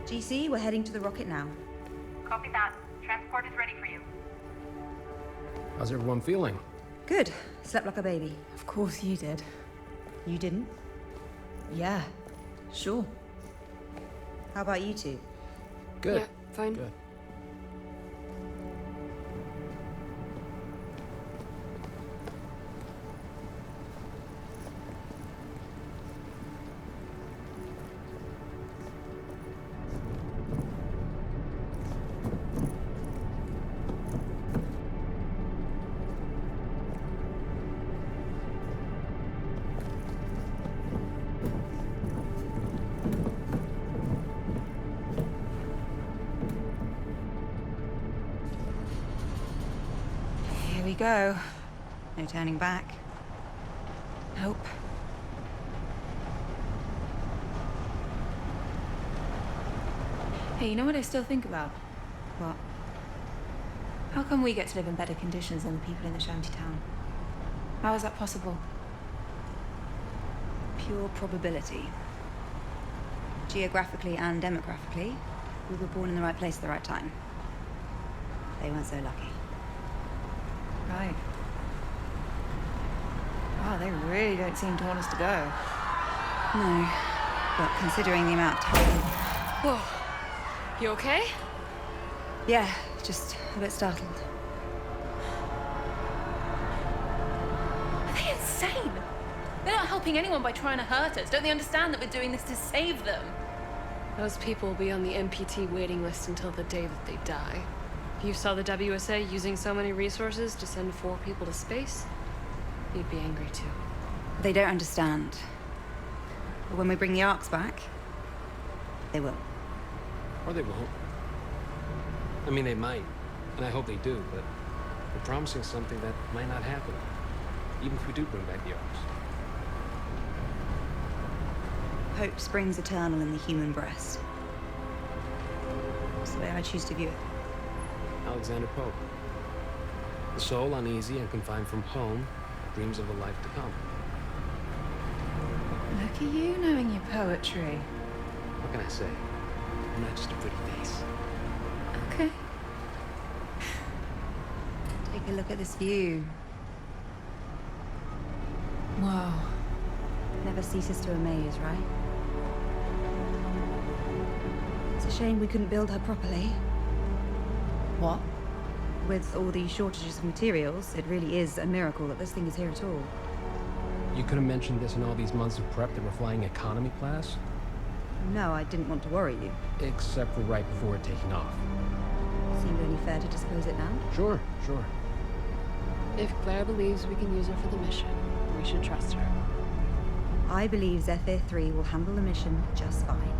GC, we're heading to the rocket now. Copy that. Transport is ready for you. How's everyone feeling? Good. Slept like a baby. Of course you did. You didn't? Yeah, sure. How about you two? Good. Yeah, fine. Good. Here we go. No turning back. Nope. Hey, you know what I still think about? What? How come we get to live in better conditions than the people in the shantytown? How is that possible? Pure probability. Geographically and demographically, we were born in the right place at the right time. They weren't so lucky. Right. Wow, they really don't seem to want us to go. No. But considering the amount of time... Whoa. You okay? Yeah, just a bit startled. Are they insane? They're not helping anyone by trying to hurt us. Don't they understand that we're doing this to save them? Those people will be on the MPT waiting list until the day that they die. If you saw the WSA using so many resources to send 4 people to space, you'd be angry too. They don't understand. But when we bring the arcs back, they will. Or they won't. I mean, they might, and I hope they do, but we're promising something that might not happen, even if we do bring back the arcs. Hope springs eternal in the human breast. That's the way I choose to view it. Alexander Pope. The soul, uneasy and confined from home, dreams of a life to come. Look at you knowing your poetry. What can I say? I'm not just a pretty face. Okay. Take a look at this view. Wow. Never ceases to amaze, right? It's a shame we couldn't build her properly. What? With all these shortages of materials, it really is a miracle that this thing is here at all. You could have mentioned this in all these months of prep that we're flying economy class. No, I didn't want to worry you. Except for right before taking off. Seemed only fair to disclose it now. Sure. If Claire believes we can use her for the mission, we should trust her. I believe Zephyr 3 will handle the mission just fine.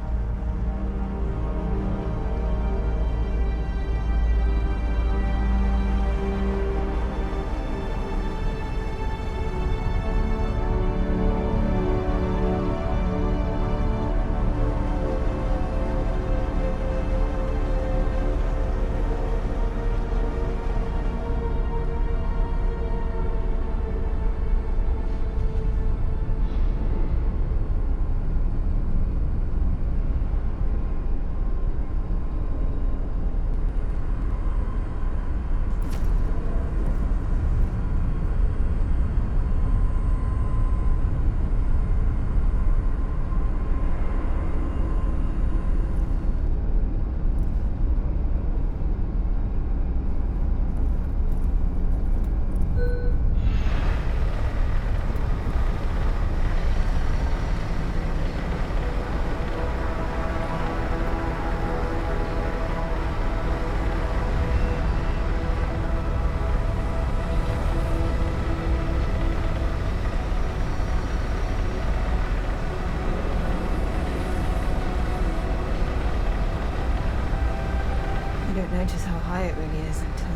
You don't notice how high it really is until...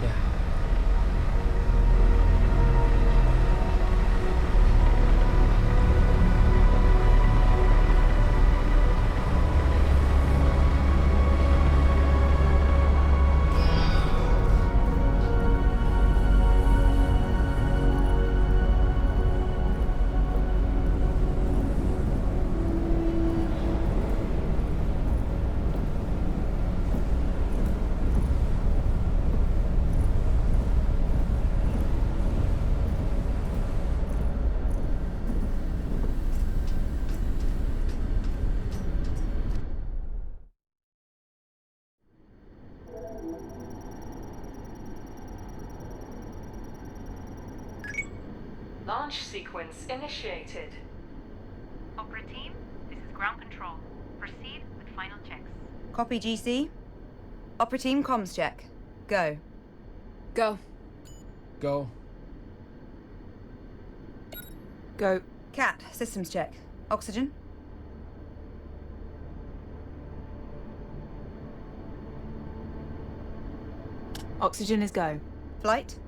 Yeah. Launch sequence initiated. Opera team, this is ground control. Proceed with final checks. Copy, GC. Opera team comms check. Go. Go. Go. Go. Cat, systems check. Oxygen. Oxygen is go. Flight.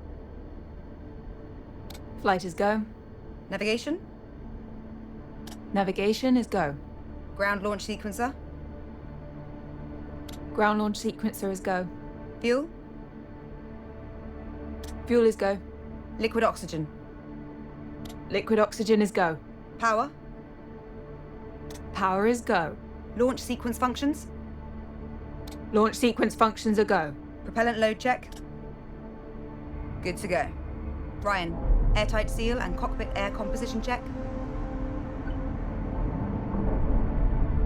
Flight is go. Navigation. Navigation is go. Ground launch sequencer. Ground launch sequencer is go. Fuel. Fuel is go. Liquid oxygen. Liquid oxygen is go. Power. Power is go. Launch sequence functions. Launch sequence functions are go. Propellant load check. Good to go. Ryan, airtight seal and cockpit air composition check.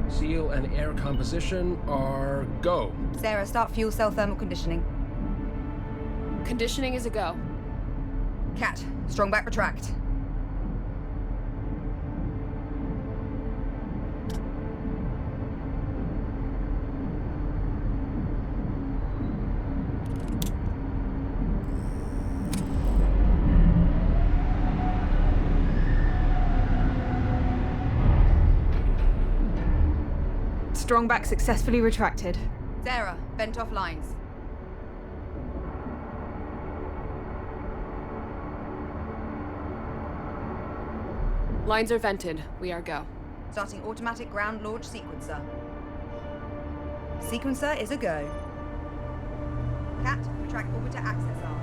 Seal and air composition are go. Sarah, start fuel cell thermal conditioning. Conditioning is a go. Cat, strong back retract. Strong back successfully retracted. Sarah, bent off lines. Lines are vented. We are go. Starting automatic ground launch sequencer. Sequencer is a go. Cat, retract orbiter access arm.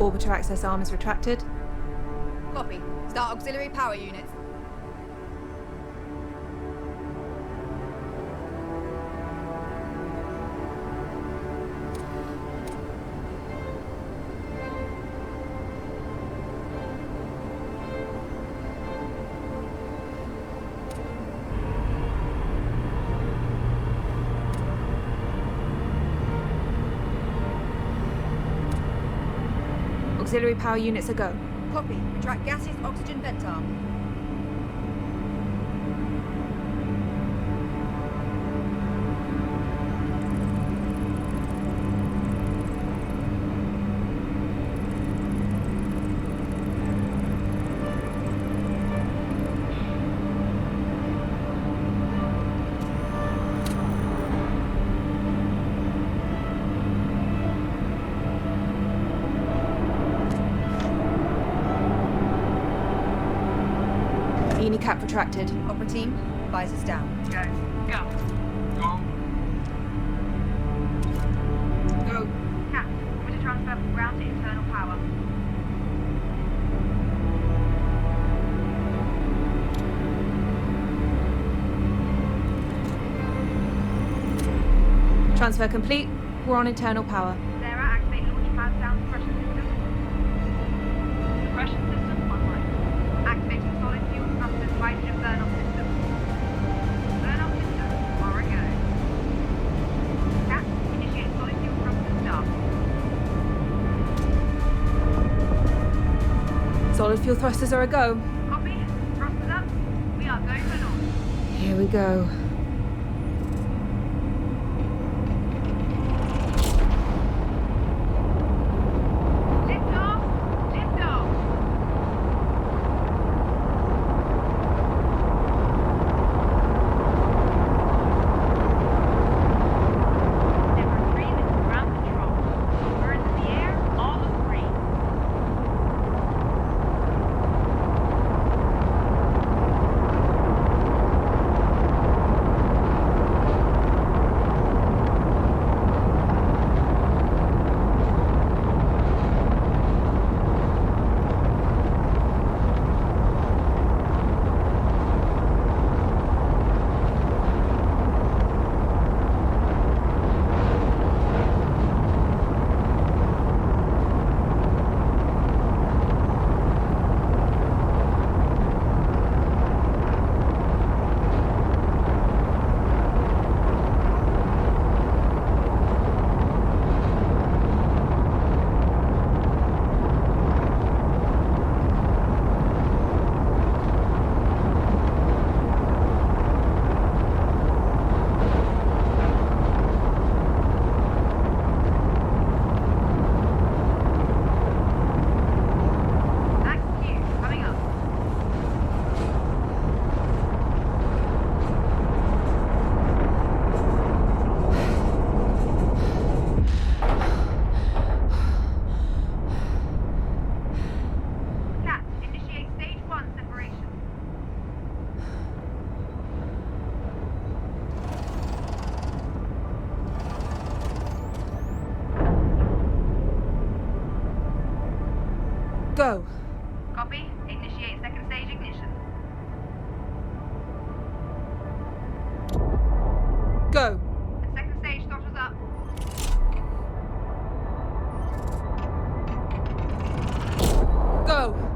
Orbiter access arm is retracted. Copy. Start auxiliary power units. Auxiliary power units are go. Copy. Retract gaseous oxygen vent arm. Cap retracted. Opera team, visors down. Go. Go. Go. Go. Cat, orbiter transfer from ground to internal power. Transfer complete. We're on internal power. Sarah, activate launch pad down suppression system. Suppression system online. Activating solid fuel thrusters hydrogen burn-off system. Burn-off system, are a go. Cat, initiate solid fuel thrusters start. Solid fuel thrusters are a go. Copy. Thrusters up. We are going for launch. Here we go. Lift off. Lift off. Number 3, this is ground control. Birds in the air, all look green. Go. Copy. Initiate second stage ignition. Go. Second stage throttles up. Go.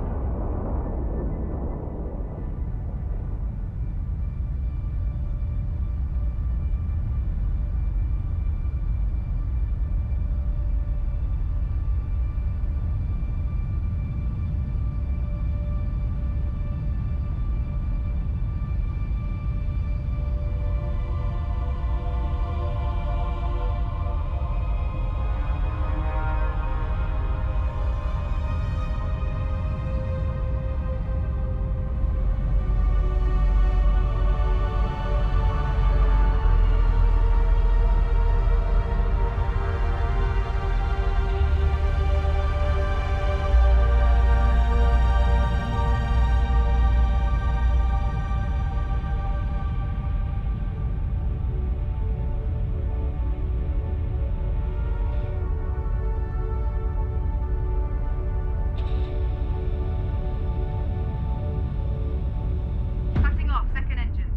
Cutting off second engine.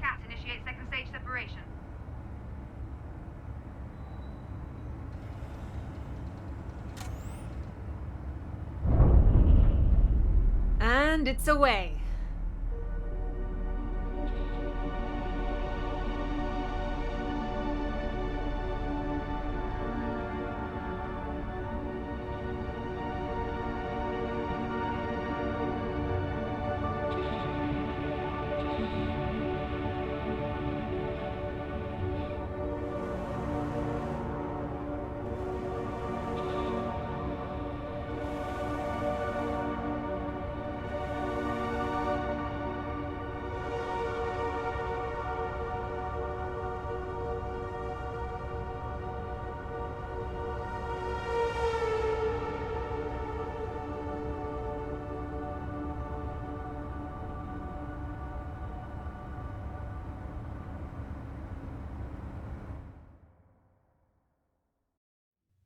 Cat, initiate second stage separation. And it's away.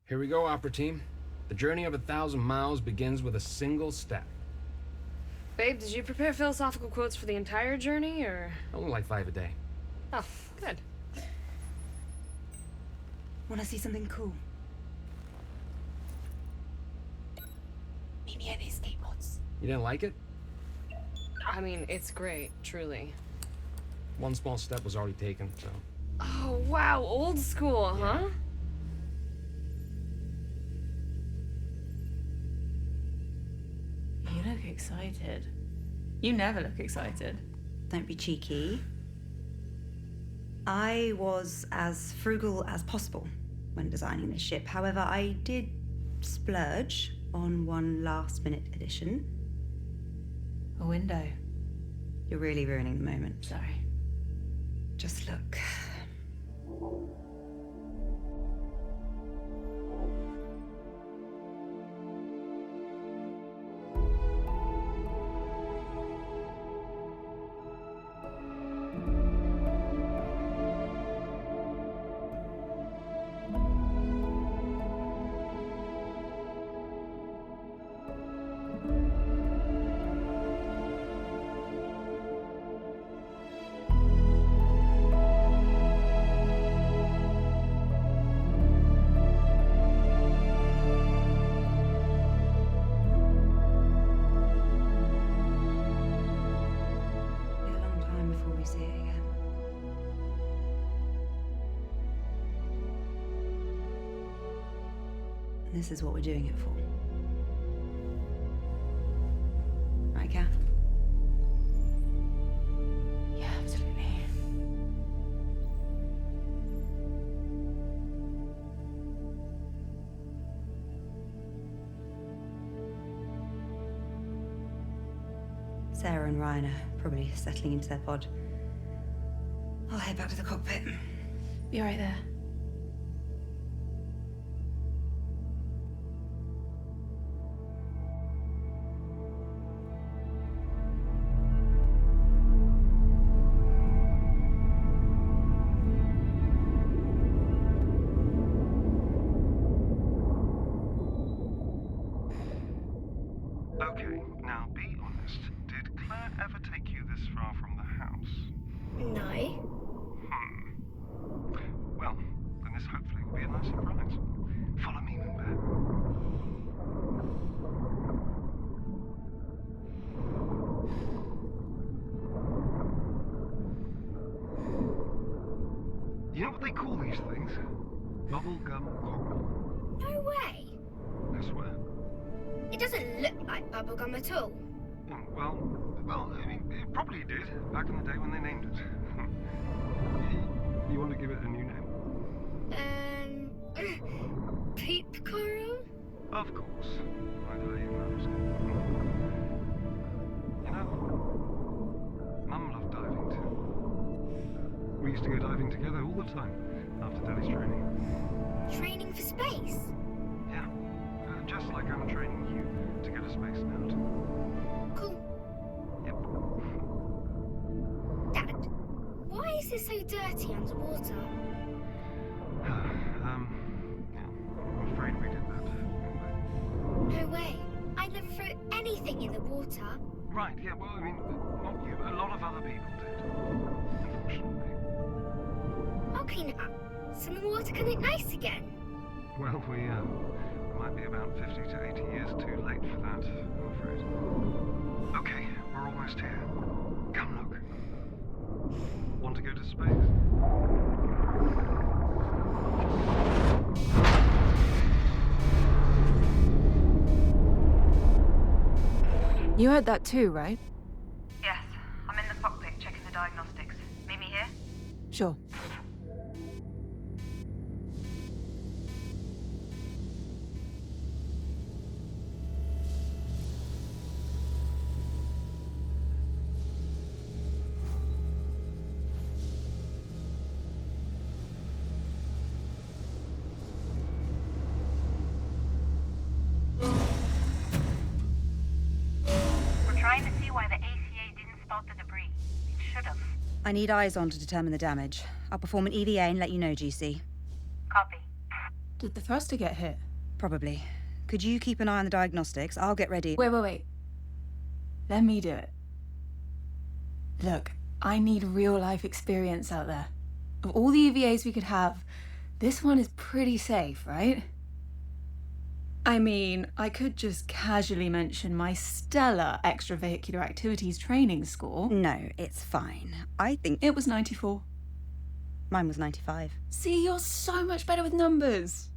Here we go, Opera Team. The journey of 1,000 miles begins with a single step. Babe, did you prepare philosophical quotes for the entire journey, or? Only like 5 a day. Oh, good. Want to see something cool? Meet me at these skateboards. You didn't like it? I mean, it's great, truly. One small step was already taken, so... Oh, wow, old school, huh? You look excited. You never look excited. Don't be cheeky. I was as frugal as possible when designing this ship. However, I did splurge on one last-minute addition. A window. You're really ruining the moment. Sorry. Just look. This is what we're doing it for. Right, Kath? Yeah, absolutely. Sarah and Ryan are probably settling into their pod. I'll head back to the cockpit. Be right there. You know what they call these things? Bubblegum coral. No way. I swear. It doesn't look like bubblegum at all. Well, I mean, it probably did back in the day when they named it. You want to give it a new name? Peep coral? Of course. Why did I even ask? You know, Mum loved diving too. We used to go diving together all the time after Daddy's training. Training for space? Yeah, just like I'm training you to go to space now too. Cool. Yep. Dad, why is it so dirty underwater? I'm afraid we did that. No way. I never threw anything in the water. Right, yeah, well, I mean, not you, but a lot of other people did. Unfortunately. I'll clean it up, so the water can look nice again. Well, we might be about 50 to 80 years too late for that, I'm afraid. Okay, we're almost here. Come look. Want to go to space? You heard that too, right? Yes, I'm in the cockpit checking the diagnostics. Meet me here? Sure. I need eyes on to determine the damage. I'll perform an EVA and let you know, GC. Copy. Did the thruster get hit? Probably. Could you keep an eye on the diagnostics? I'll get ready. Wait. Let me do it. Look, I need real-life experience out there. Of all the EVAs we could have, this one is pretty safe, right? I mean, I could just casually mention my stellar extravehicular activities training score. No, it's fine. I think It was 94. mine was 95. See, you're so much better with numbers.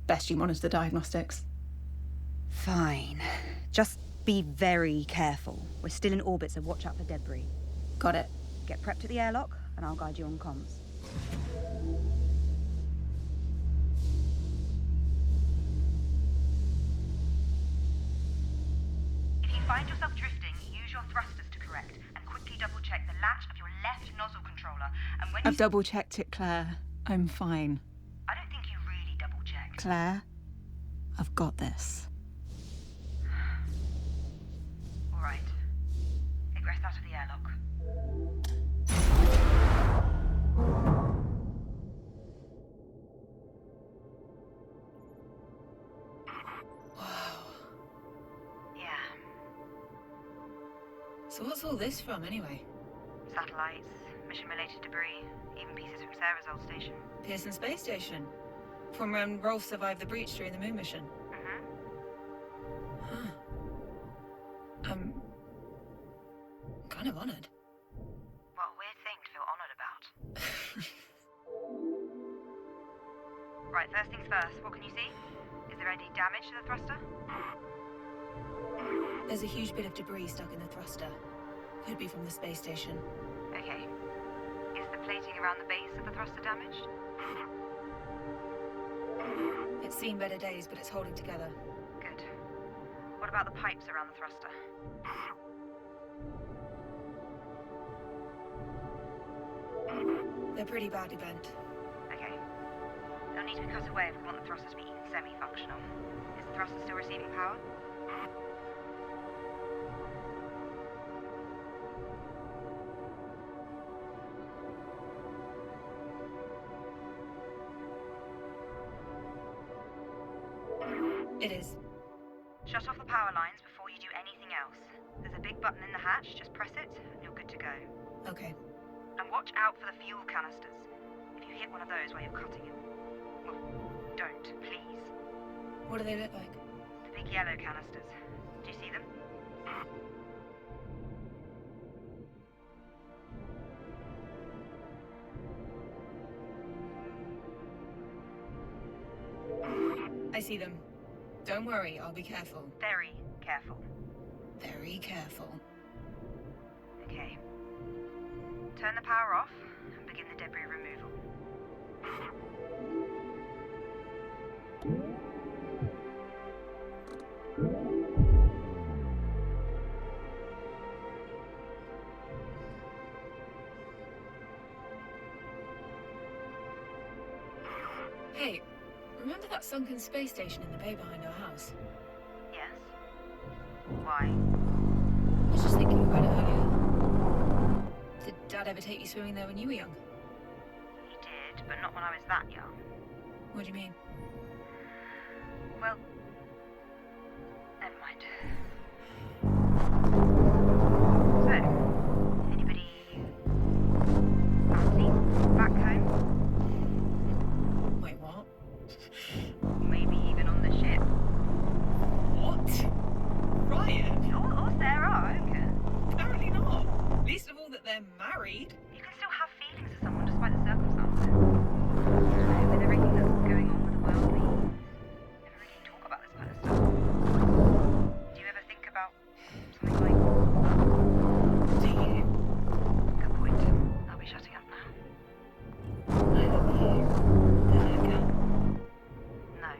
Best you monitor the diagnostics. Fine. Just be very careful. We're still in orbit, so watch out for debris. Got it. Get prepped at the airlock, and I'll guide you on comms. If you find yourself drifting, use your thrusters to correct and quickly double-check the latch of your left nozzle controller. And when I've double-checked it, Claire. I'm fine. I don't think you really double-checked. Claire, I've got this. All right. Egress out of the airlock. Yeah. So what's all this from, anyway? Satellites, mission-related debris, even pieces from Sarah's old station. Pearson Space Station. From when Rolf survived the breach during the moon mission. Mm-hmm. Huh. I'm kind of honored. What a weird thing to feel honoured about. Right, first things first, what can you see? Is there any damage to the thruster? There's a huge bit of debris stuck in the thruster. Could be from the space station. Okay. Is the plating around the base of the thruster damaged? It's seen better days, but it's holding together. Good. What about the pipes around the thruster? They're pretty badly bent. Okay. They'll need to be cut away if we want the thruster to be even semi-functional. Is the thruster still receiving power? It is. Shut off the power lines before you do anything else. There's a big button in the hatch, just press it, and you're good to go. Okay. And watch out for the fuel canisters. If you hit one of those while you're cutting it, well, don't, please. What do they look like? The big yellow canisters. Do you see them? see them. Don't worry, I'll be careful. Very careful. Very careful. Okay. Turn the power off and begin the debris removal. Hey, remember that sunken space station in the bay behind our house? Yes. Why? I was just thinking about it earlier. Did Dad ever take you swimming there when you were young? He did, but not when I was that young. What do you mean? Well, never mind. So, anybody fancy back home? Wait, what? Maybe even on the ship. What? Ryan? Or Sarah, I don't care. Apparently not. Least of all that they're married. You can still have feelings for someone despite the circumstances. You know, with everything that's going on with the world, we never really talk about this kind of stuff. Do you ever think about something like... Do you? Good point. I'll be shutting up now. I love you. Danica. No.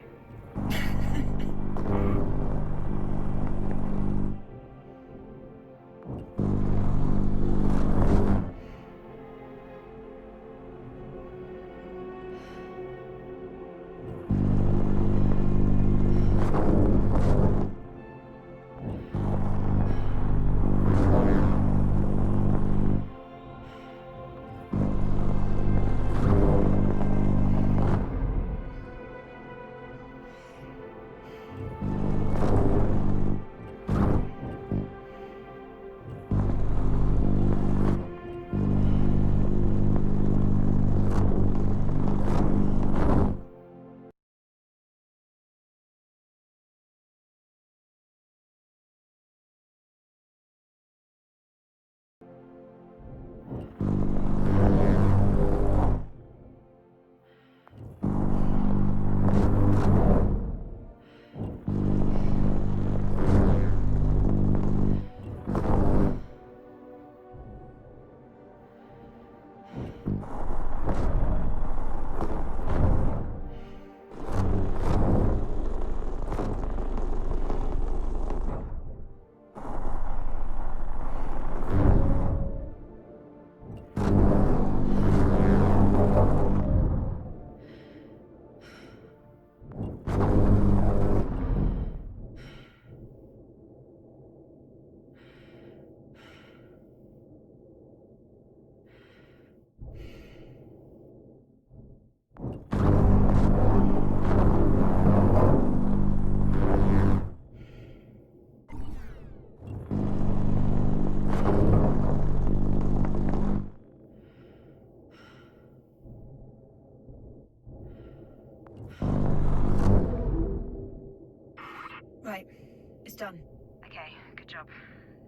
Right. It's done. Okay, good job.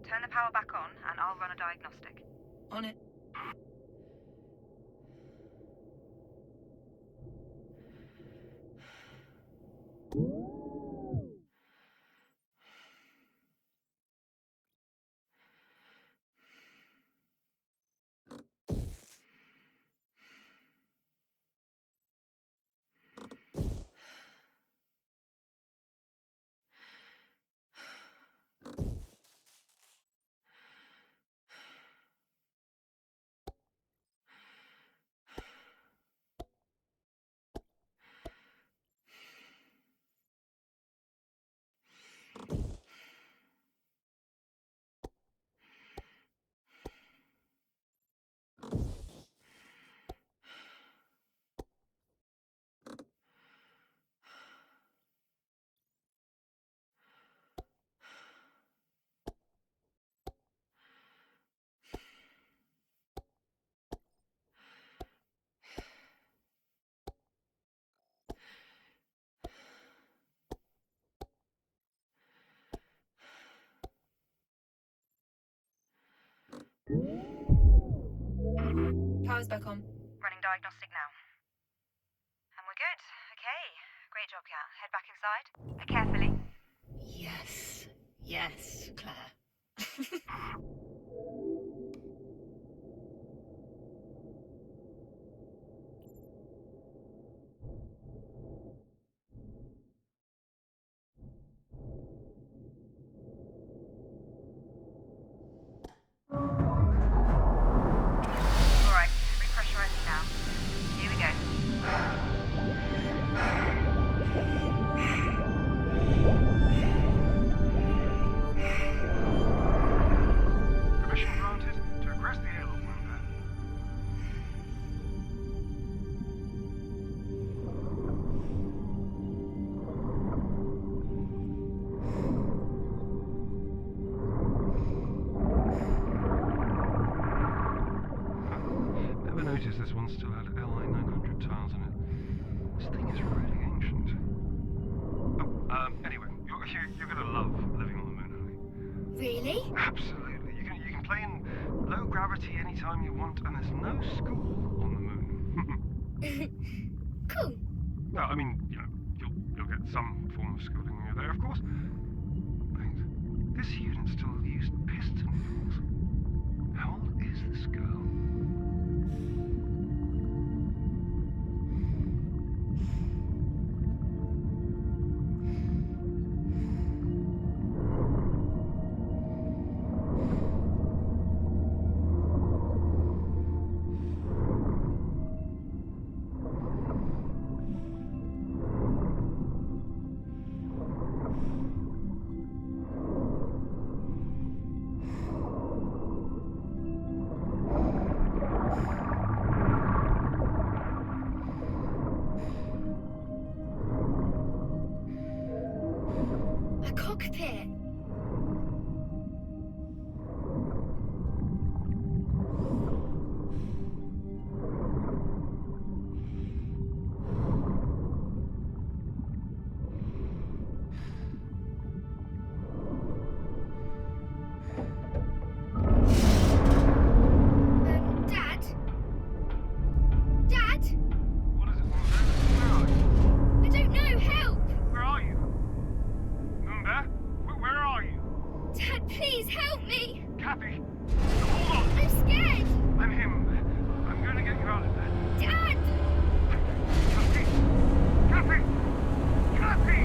Turn the power back on and I'll run a diagnostic. On it. Power's back on. Running diagnostic now. And we're good. Okay. Great job, Kat. Head back inside. inside? Carefully. Yes. Yes, Claire. Alright, repressurizing now. Here we go. Permission granted to aggress the airlock window. Never noticed this one still had LI 900 tiles in it. This thing is really ancient. Oh, anyway, you're gonna love living on the moon, honey. Really? Absolutely. You can play in low gravity anytime you want, and there's no school on the moon. Cool. No, I mean, you'll get some form of schooling when you're there, of course. Wait, this unit still used piston wheels. How old is this girl? A cockpit. Dad? Dad? What is it, Moonbear? Where are you? I don't know. Help! Where are you? Moonbear? Where are you? Dad, please help me! Kathy? Hold on! I'm scared! I'm him. I'm gonna get you out of there. Dad! Kathy! Kathy! Kathy!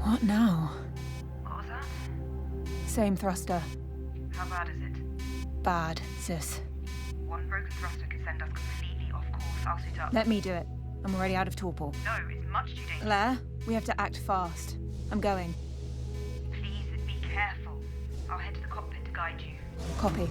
What now? What was that? Same thruster. How bad is it? Bad, sis. One broken thruster could send us completely off course. I'll suit up. Let me do it. I'm already out of torpor. No, it's much too dangerous. Blair, we have to act fast. I'm going. Please be careful. I'll head to the cockpit to guide you. Copy.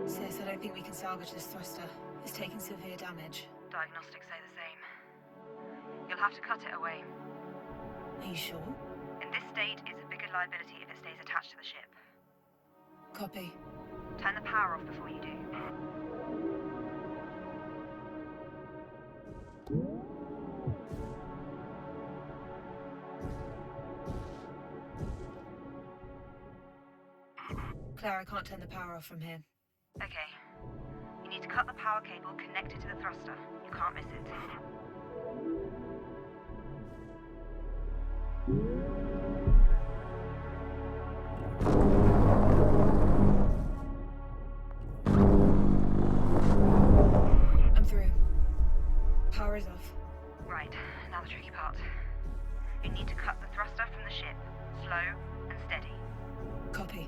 Sis, I don't think we can salvage this thruster. It's taking severe damage. Diagnostics say the same. You'll have to cut it away. Are you sure? In this state, it's a bigger liability if it stays attached to the ship. Copy. Turn the power off before you do. Claire, I can't turn the power off from here. Okay. You need to cut the power cable connected to the thruster. You can't miss it. I'm through. Power is off. Right, now the tricky part. You need to cut the thruster from the ship. Slow and steady. Copy.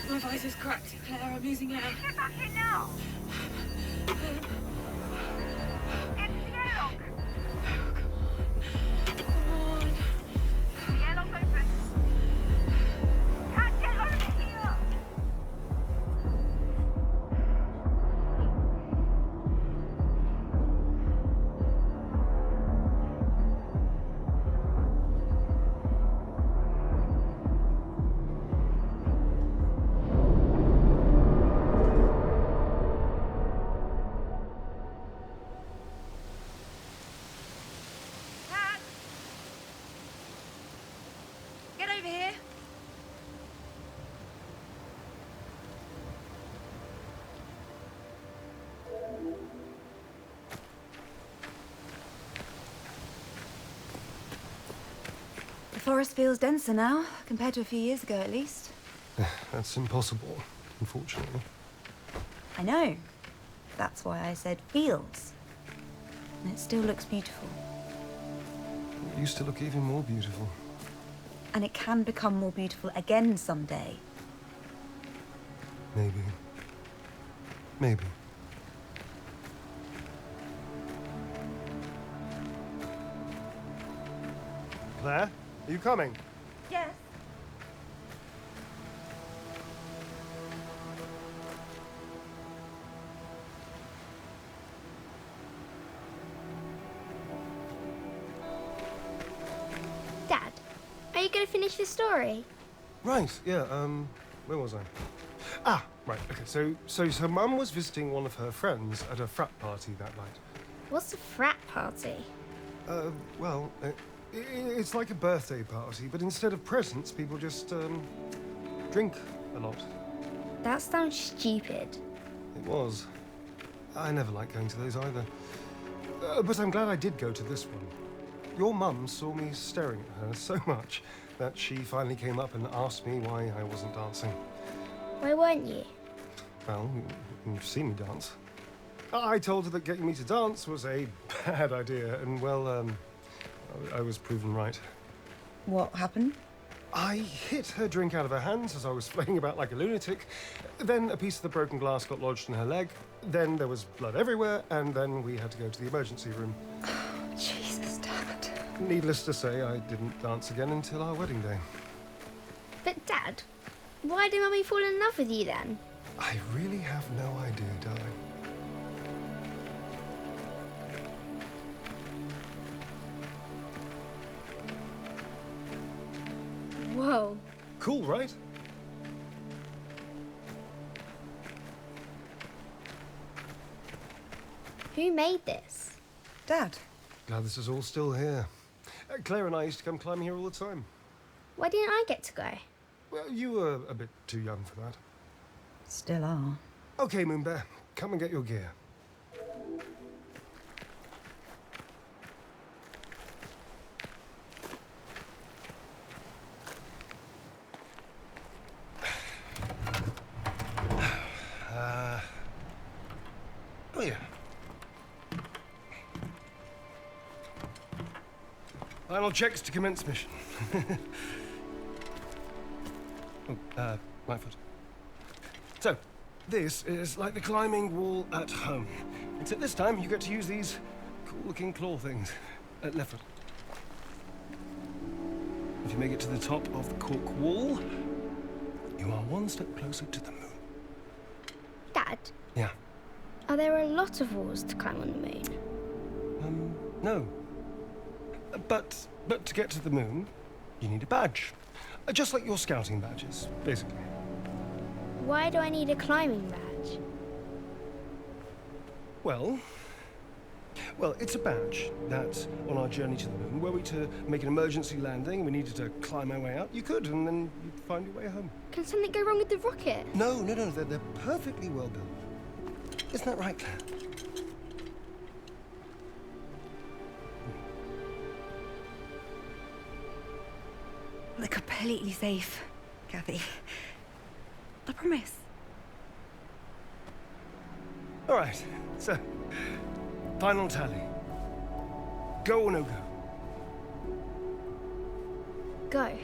My visor's cracked, Claire. I'm losing air. Get back in now! Get to the airlock! Come on. The airlock's open. Can't get over here! The forest feels denser now, compared to a few years ago at least. That's impossible, unfortunately. I know. That's why I said feels. And it still looks beautiful. It used to look even more beautiful. And it can become more beautiful again someday. Maybe. Maybe. Claire, are you coming? Yes. Dad, are you going to finish the story? Right, yeah, where was I? Ah, right, okay, so Mum was visiting one of her friends at a frat party that night. What's a frat party? Well, it's like a birthday party, but instead of presents, people just, drink a lot. That sounds stupid. It was. I never liked going to those either. But I'm glad I did go to this one. Your mum saw me staring at her so much that she finally came up and asked me why I wasn't dancing. Why weren't you? Well, you've seen me dance. I told her that getting me to dance was a bad idea, and well, I was proven right. What happened? I hit her drink out of her hands as I was flailing about like a lunatic. Then a piece of the broken glass got lodged in her leg. Then there was blood everywhere, and then we had to go to the emergency room. Jesus, Dad. Needless to say, I didn't dance again until our wedding day. But Dad, why did Mummy fall in love with you then? I really have no idea, darling. Whoa. Cool, right? Who made this? Dad. Glad this is all still here. Claire and I used to come climbing here all the time. Why didn't I get to go? Well, you were a bit too young for that. Still are. Okay, Moonbear, come and get your gear. Oh yeah. Final checks to commence mission. My foot. So, this is like the climbing wall at home. Except this time you get to use these cool-looking claw things. Left foot. If you make it to the top of the cork wall, you are one step closer to the moon. Dad, Yeah. are there a lot of walls to climb on the moon? No. But to get to the moon, you need a badge. Just like your scouting badges, basically. Why do I need a climbing badge? Well, it's a badge that, on our journey to the moon, were we to make an emergency landing, we needed to climb our way out, you could, and then you'd find your way home. Can something go wrong with the rocket? No, they're perfectly well built. Isn't that right, Claire? They're completely safe, Kathy. I promise. All right, so, final tally. Go or no go? Go.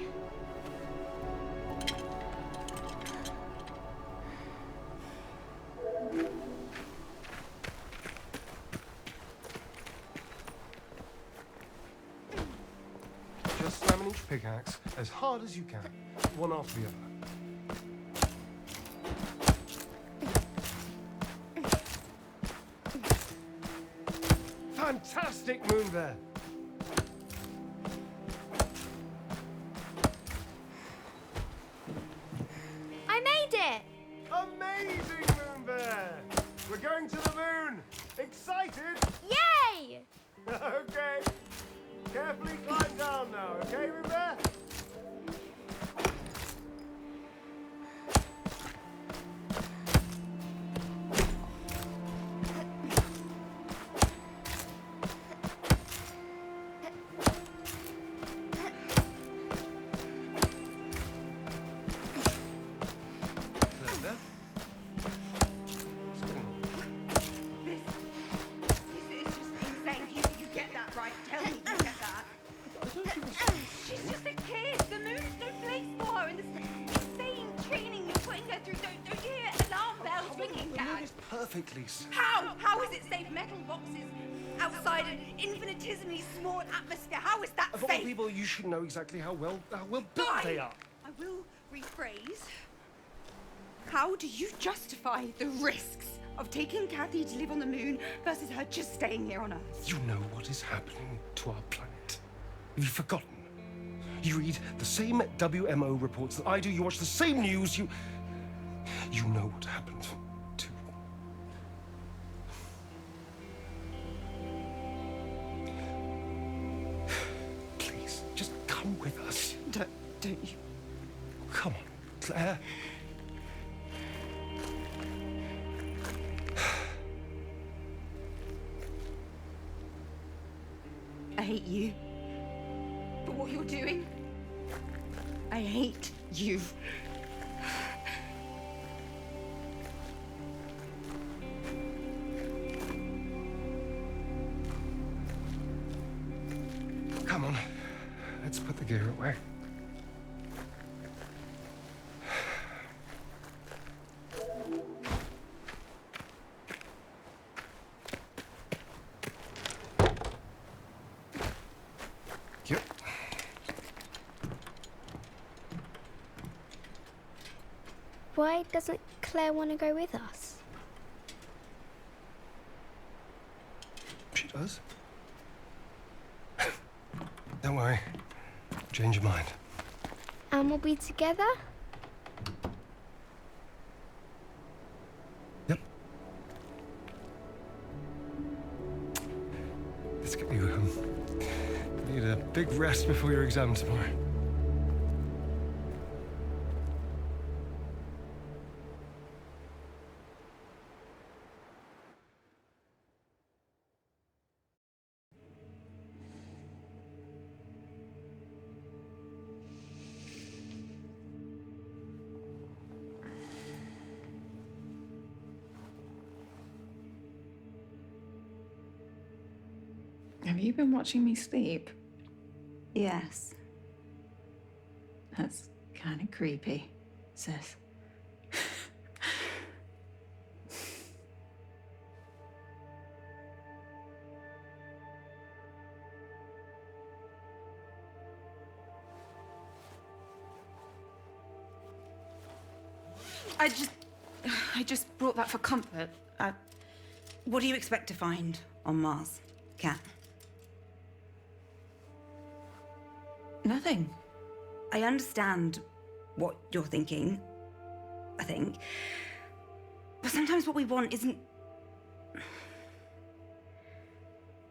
Just slamming each pickaxe as hard as you can, one after the other. Fantastic, Moonbear! I made it! Amazing, Moonbear! We're going to the moon! Excited? Yay! Okay. Carefully climb down now, okay, Moonbear? Perfectly safe. How is it safe? Metal boxes outside an infinitesimally small atmosphere. How is that Of all safe? people, you should know exactly how well built they are. I will rephrase. How do you justify the risks of taking Kathy to live on the moon versus her just staying here on Earth? You know what is happening to our planet. Have you forgotten? You read the same WMO reports that I do. You watch the same news. You know what happened to. Please, just come with us. Don't you? Come on, Claire. I hate you. For what you're doing. I hate you. Come Come on. Let's put the gear away. Yep. Why doesn't Claire want to go with us? She does. Don't worry. Change your mind. And we'll be together? Yep. Let's get you need a big rest before your exam tomorrow. Have you been watching me sleep? Yes. That's kind of creepy, sis. I just brought that for comfort. What do you expect to find on Mars, Kat? Nothing. I understand what you're thinking, I think. But sometimes what we want isn't...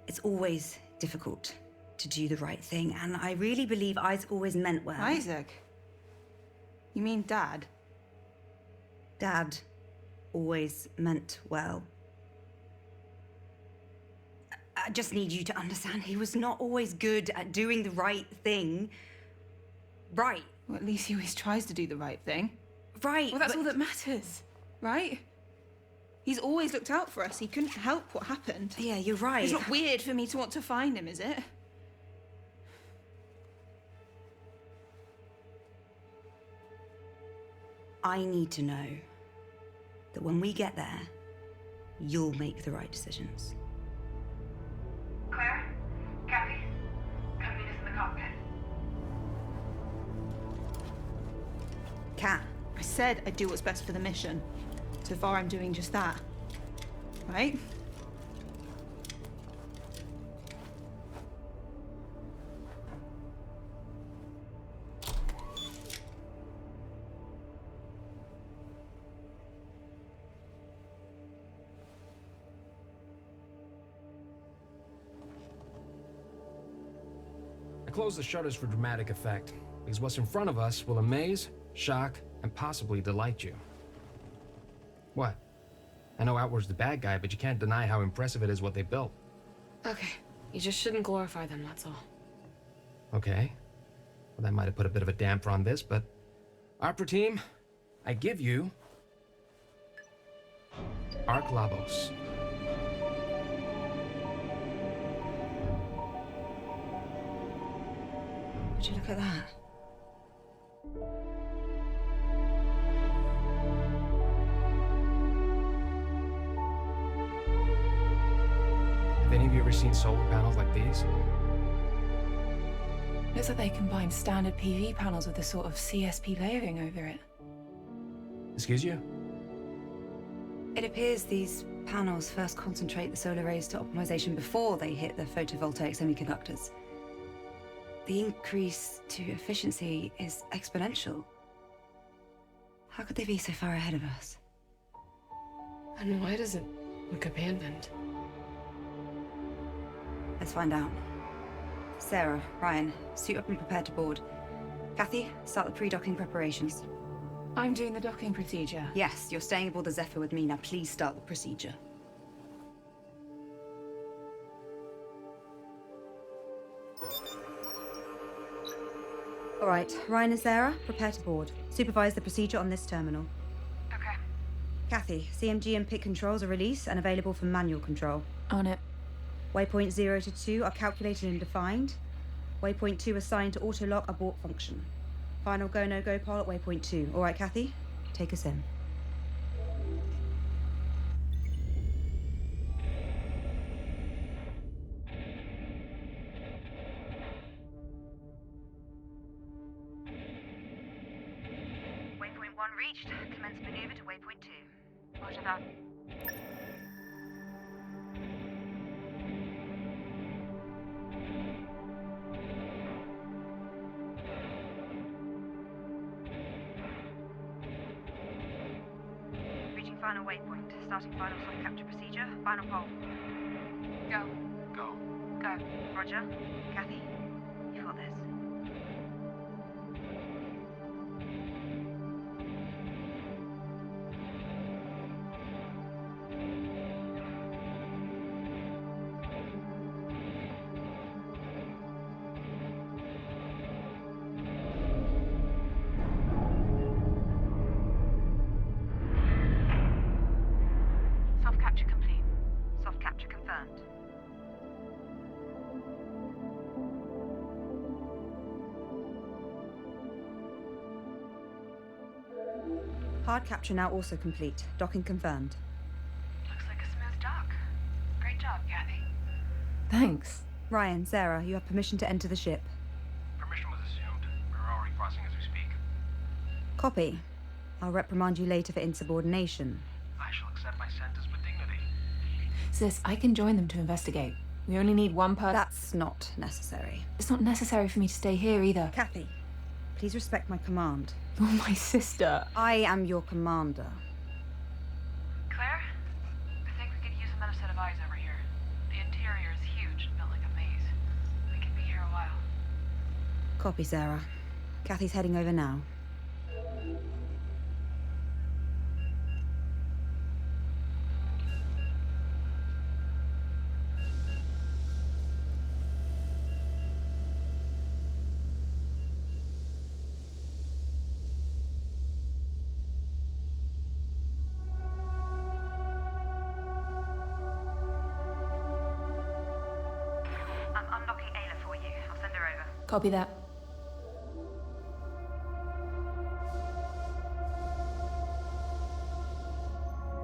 It's always difficult to do the right thing, and I really believe Isaac always meant well. Isaac? You mean Dad? Dad always meant well. I just need you to understand he was not always good at doing the right thing. Right. Well, at least he always tries to do the right thing. Right. Well, that's all that matters, right? He's always looked out for us. He couldn't help what happened. Yeah, you're right. It's not weird for me to want to find him, is it? I need to know that when we get there, you'll make the right decisions. Claire? Kathy? Come meet us in the cockpit. Kat. I said I'd do what's best for the mission. So far, I'm doing just that. Right? I close the shutters for dramatic effect, because what's in front of us will amaze, shock, and possibly delight you. What? I know Outward's the bad guy, but you can't deny how impressive it is what they built. Okay, you just shouldn't glorify them, that's all. Okay. Well, that might have put a bit of a damper on this, but... Opera team, I give you... Arc Labos. Would you look at that? Have any of you ever seen solar panels like these? Looks like they combine standard PV panels with a sort of CSP layering over it. Excuse you? It appears these panels first concentrate the solar rays to optimization before they hit the photovoltaic semiconductors. The increase to efficiency is exponential. How could they be so far ahead of us? And why does it look abandoned? Let's find out. Sarah, Ryan, suit up and prepare to board. Kathy, start the pre-docking preparations. I'm doing the docking procedure. Yes, you're staying aboard the Zephyr with me. Now please start the procedure. All right, Ryan and Sarah, prepare to board. Supervise the procedure on this terminal. Okay. Kathy, CMG and PIC controls are released and available for manual control. On it. Waypoint 0 to 2 are calculated and defined. Waypoint 2 assigned to auto-lock abort function. Final go, no-go poll at waypoint 2. All right, Kathy? Take us in. Waypoint 1 reached. Commence maneuver to waypoint 2. Roger that. Reaching final waypoint. Starting final soft capture procedure. Final poll. Go. Go. Go. Roger. Kathy, you got this. Soft capture complete. Soft capture confirmed. Hard capture now also complete. Docking confirmed. Looks like a smooth dock. Great job, Kathy. Thanks. Ryan, Sarah, you have permission to enter the ship. Permission was assumed. We're already crossing as we speak. Copy. I'll reprimand you later for insubordination. I shall accept my sentence with dignity. Sis, I can join them to investigate. We only need one person. That's not necessary. It's not necessary for me to stay here either. Kathy, please respect my command. You're my sister. I am your commander. Claire? I think we could use another set of eyes over here. The interior is huge and built like a maze. We could be here a while. Copy, Sarah. Kathy's heading over now. I'm unlocking Ayla for you. I'll send her over. Copy that.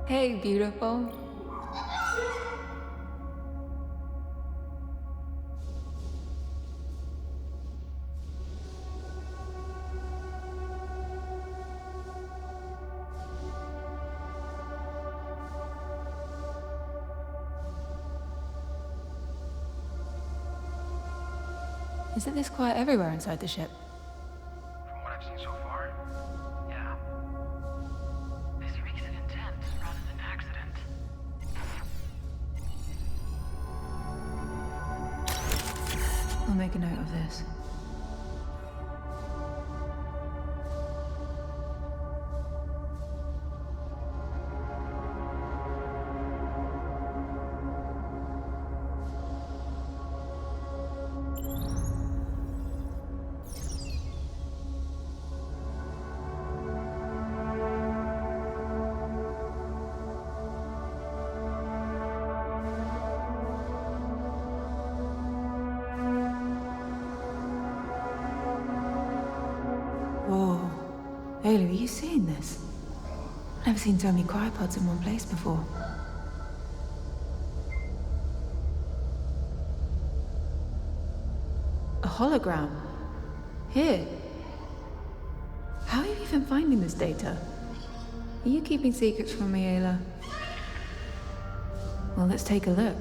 Hey, beautiful. Is it this quiet everywhere inside the ship? From what I've seen so far, yeah. This reeks of intent rather than accident. I'll make a note of this. Whoa. Ayla, are you seeing this? I've never seen so many cryopods in one place before. A hologram. Here. How are you even finding this data? Are you keeping secrets from me, Ayla? Well, let's take a look.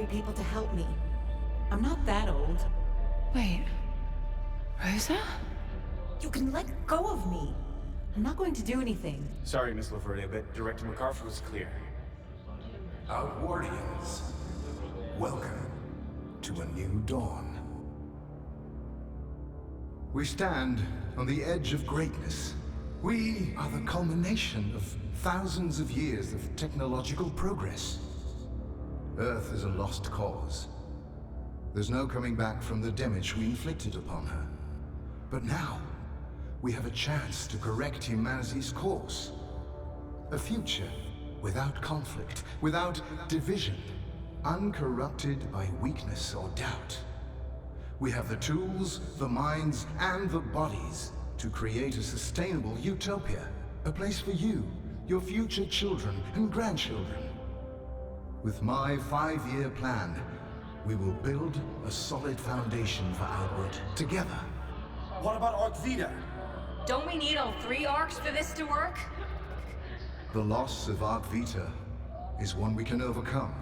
angry people to help me. I'm not that old. Wait. Rosa? You can let go of me. I'm not going to do anything. Sorry, Miss Laverdia, but Director MacArthur was clear. Outwardians, welcome to a new dawn. We stand on the edge of greatness. We are the culmination of thousands of years of technological progress. Earth is a lost cause. There's no coming back from the damage we inflicted upon her. But now, we have a chance to correct humanity's course. A future without conflict, without division, uncorrupted by weakness or doubt. We have the tools, the minds, and the bodies to create a sustainable utopia. A place for you, your future children and grandchildren. With my 5-year plan, we will build a solid foundation for Outward together. What about Arc Vita? Don't we need all 3 arcs for this to work? The loss of Arc Vita is one we can overcome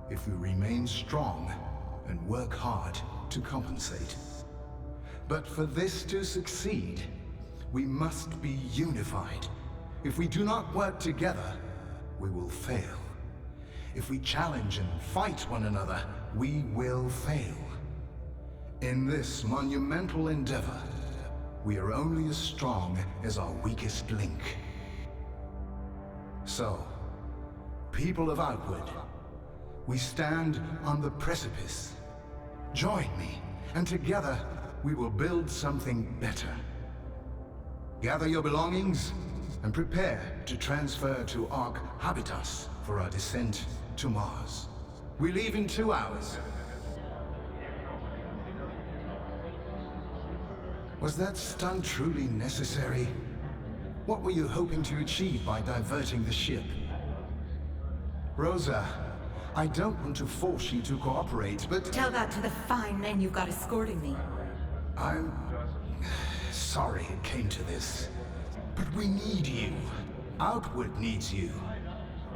if we remain strong and work hard to compensate. But for this to succeed, we must be unified. If we do not work together, we will fail. If we challenge and fight one another, we will fail. In this monumental endeavor, we are only as strong as our weakest link. So, people of Outward, we stand on the precipice. Join me, and together we will build something better. Gather your belongings and prepare to transfer to Ark Habitas for our descent to Mars. We leave in 2 hours. Was that stunt truly necessary? What were you hoping to achieve by diverting the ship? Rosa, I don't want to force you to cooperate, but... Tell that to the fine men you've got escorting me. I'm... sorry it came to this. But we need you. Outward needs you.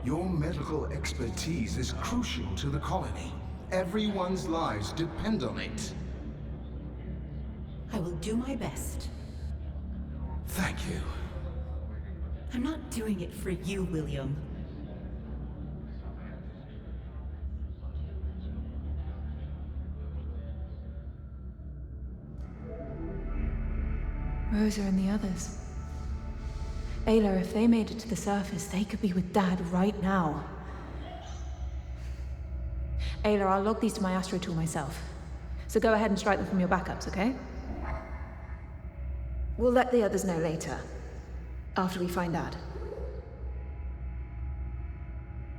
Your medical expertise is crucial to the colony. Everyone's lives depend on it. I will do my best. Thank you. I'm not doing it for you, William. Rosa and the others. Ayla, if they made it to the surface, they could be with Dad right now. Ayla, I'll log these to my Astro tool myself. So go ahead and strike them from your backups, okay? We'll let the others know later. After we find Dad.